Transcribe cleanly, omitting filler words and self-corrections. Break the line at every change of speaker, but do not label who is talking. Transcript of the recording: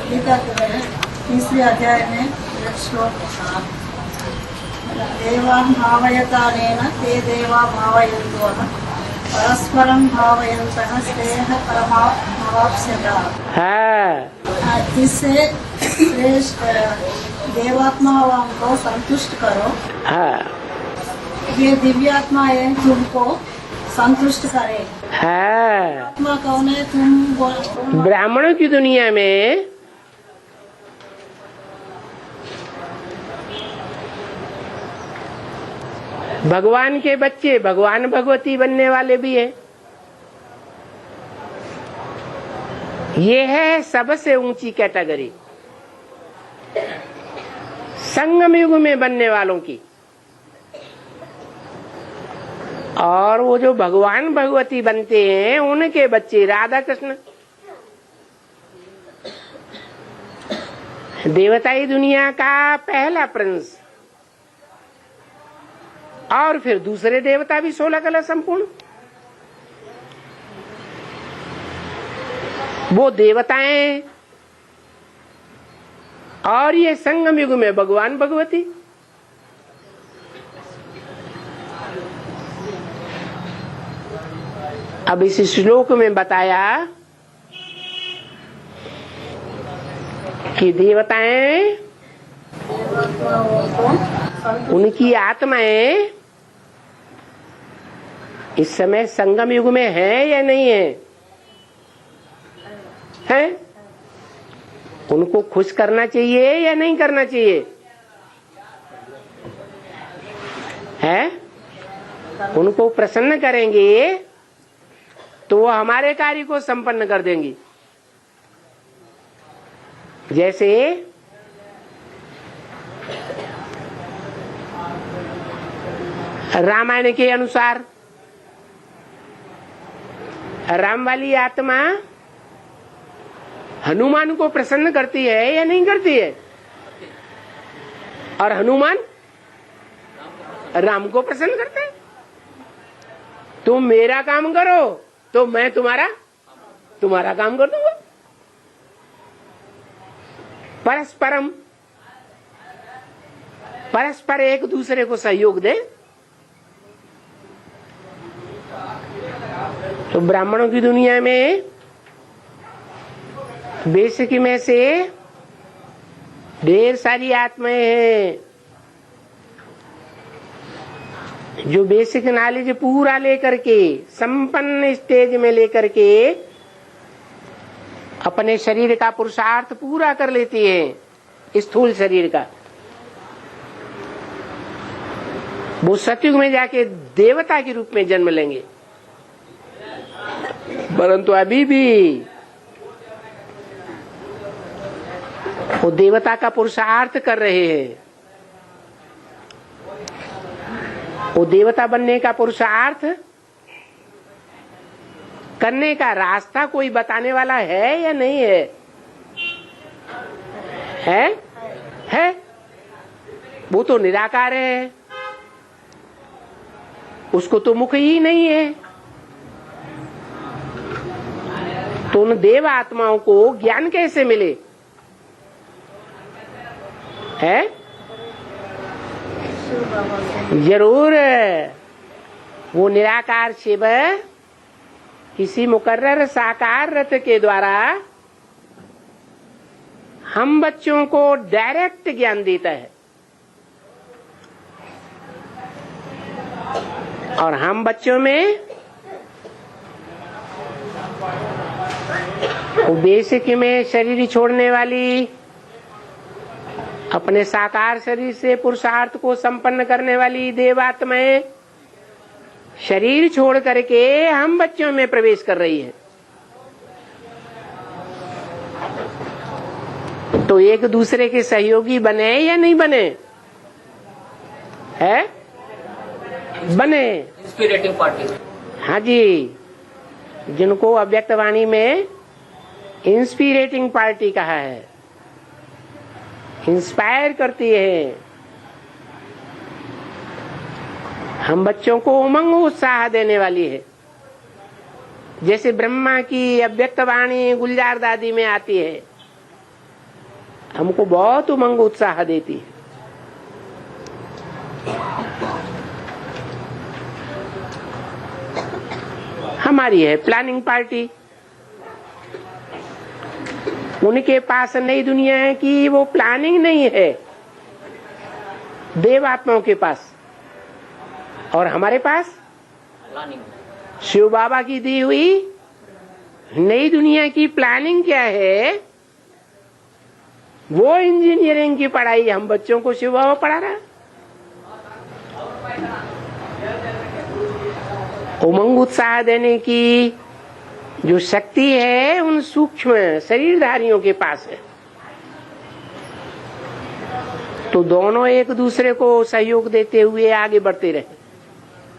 गीता के तीसरे अध्याय में एक श्लोक था, देवान् भावयतानेन ते देवा भावयन्तु परस्परं भावयन्तः स्नेह परमाप्स्यतः। इससे श्रेष्ठ देवात्माओं को संतुष्ट करो। ये दिव्यात्मा है, तुमको संतुष्ट करे। आत्मा कौन है? तुम
ब्राह्मणों की दुनिया में भगवान के बच्चे भगवान भगवती बनने वाले भी है। ये है सबसे ऊंची कैटेगरी संगम युग में बनने वालों की। और वो जो भगवान भगवती बनते हैं उनके बच्चे राधा कृष्ण देवताई दुनिया का पहला प्रिंस, और फिर दूसरे देवता भी 16 कला संपूर्ण। वो देवताएं और ये संगम युग में भगवान भगवती। अब इस श्लोक में बताया कि देवताएं उनकी आत्माएं इस समय संगम युग में है या नहीं है? है? उनको खुश करना चाहिए या नहीं करना चाहिए? है? उनको प्रसन्न करेंगे तो वो हमारे कार्य को संपन्न कर देंगी। जैसे रामायण के अनुसार राम वाली आत्मा हनुमान को प्रसन्न करती है या नहीं करती है? और हनुमान राम को प्रसन्न करते हैं। तुम मेरा काम करो तो मैं तुम्हारा काम कर दूंगा। परस्पर एक दूसरे को सहयोग दे। तो ब्राह्मणों की दुनिया में बेसिक में से ढेर सारी आत्माएं हैं जो बेसिक नॉलेज पूरा लेकर के संपन्न स्टेज में लेकर के अपने शरीर का पुरुषार्थ पूरा कर लेती है। स्थूल शरीर का वो सतयुग में जाके देवता के रूप में जन्म लेंगे, परंतु अभी भी वो देवता का पुरुषार्थ कर रहे हैं। वो देवता बनने का पुरुषार्थ करने का रास्ता कोई बताने वाला है या नहीं है? है? वो तो निराकार है, उसको तो मुख ही नहीं है। तो उन देव आत्माओं को ज्ञान कैसे मिले? है? जरूर वो निराकार शिव किसी मुकर्रर साकार रथ के द्वारा हम बच्चों को डायरेक्ट ज्ञान देता है, और हम बच्चों में वो बेसिक में शरीर छोड़ने वाली अपने साकार शरीर से पुरुषार्थ को संपन्न करने वाली देवात्माएं शरीर छोड़ करके हम बच्चों में प्रवेश कर रही है। तो एक दूसरे के सहयोगी बने या नहीं बने? है? बने।
Inspiring party.
हाँ जी, जिनको अव्यक्त वाणी में इंस्पिरेटिंग पार्टी कहा है, इंस्पायर करती है। हम बच्चों को उमंग उत्साह देने वाली है। जैसे ब्रह्मा की अव्यक्त वाणी गुलजार दादी में आती है, हमको बहुत उमंग उत्साह देती है। हमारी है प्लानिंग पार्टी, उनके पास नई दुनिया की वो प्लानिंग नहीं है, देवात्माओं के पास। और हमारे पास शिव बाबा की दी हुई नई दुनिया की प्लानिंग क्या है? वो इंजीनियरिंग की पढ़ाई हम बच्चों को शिव बाबा पढ़ा रहा है। उमंग उत्साह देने की जो शक्ति है उन सूक्ष्म शरीरधारियों के पास है। तो दोनों एक दूसरे को सहयोग देते हुए आगे बढ़ते रहे।